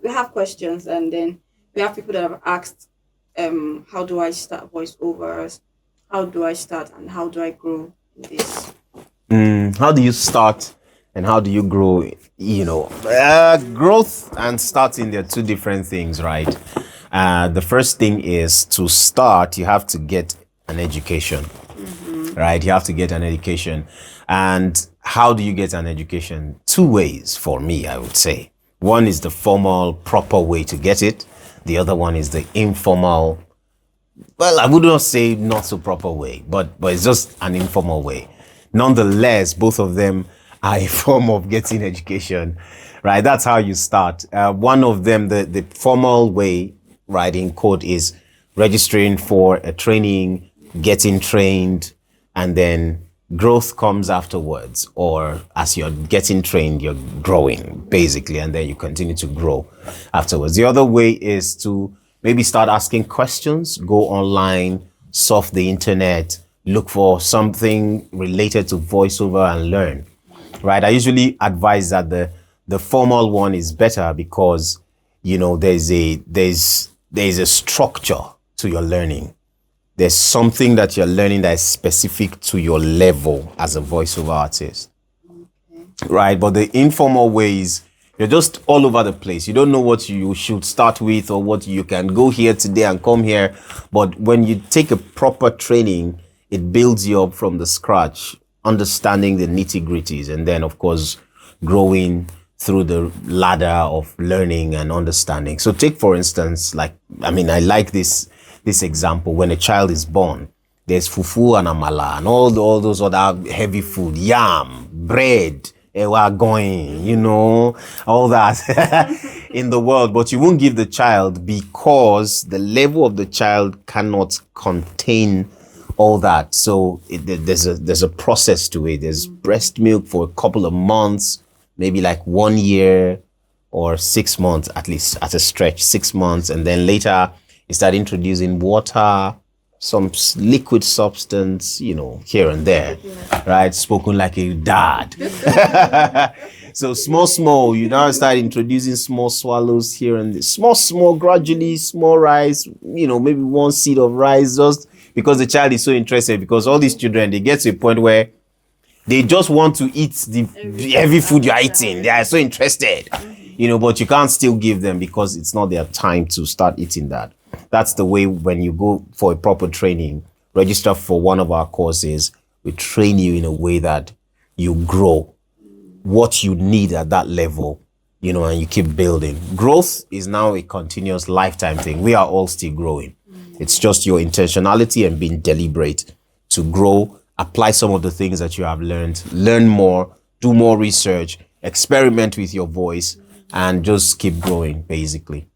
we have questions, and then we have people that have asked, how do I start voiceovers? How do I start, and how do I grow in this? How do you start and how do you grow? Growth and starting, they're two different things, right? The first thing is, to start, you have to get an education, right? You have to get an education. And how do you get an education? Two ways for me, I would say. One is the formal, proper way to get it. The other one is the informal, well, I would not say not so proper way, but it's just an informal way. Nonetheless, both of them are a form of getting education, right? That's how you start. One of them, the formal way, right, in quote, is registering for a training, getting trained, and then growth comes afterwards. Or as you're getting trained, you're growing, basically, and then you continue to grow afterwards. The other way is to maybe start asking questions, go online, surf the internet, look for something related to voiceover and learn, right? I usually advise that the formal one is better because, there's a structure to your learning. There's something that you're learning that is specific to your level as a voiceover artist, right? But the informal ways, you're just all over the place. You don't know what you should start with, or what you can go here today and come here. But when you take a proper training, it builds you up from the scratch, understanding the nitty-gritties, and then, of course, growing through the ladder of learning and understanding. So take, for instance, I like this example. When a child is born, there's fufu and amala and all those other heavy food, yam, bread, ewa going, all that in the world. But you won't give the child, because the level of the child cannot contain all that. So there's a process to it. There's breast milk for a couple of months, maybe like 1 year or 6 months, at least at a stretch, 6 months. And then later you start introducing water, some liquid substance, here and there, right? Spoken like a dad. So small, you now start introducing small swallows here and there. Small, gradually, small rice, maybe one seed of rice, just because the child is so interested. Because all these children, they get to a point where they just want to eat the heavy food you're eating. They are so interested, but you can't still give them because it's not their time to start eating that. That's the way. When you go for a proper training, register for one of our courses, we train you in a way that you grow what you need at that level, and you keep building. Growth is now a continuous lifetime thing. We are all still growing. It's just your intentionality and being deliberate to grow, apply some of the things that you have learned, learn more, do more research, experiment with your voice, and just keep growing, basically.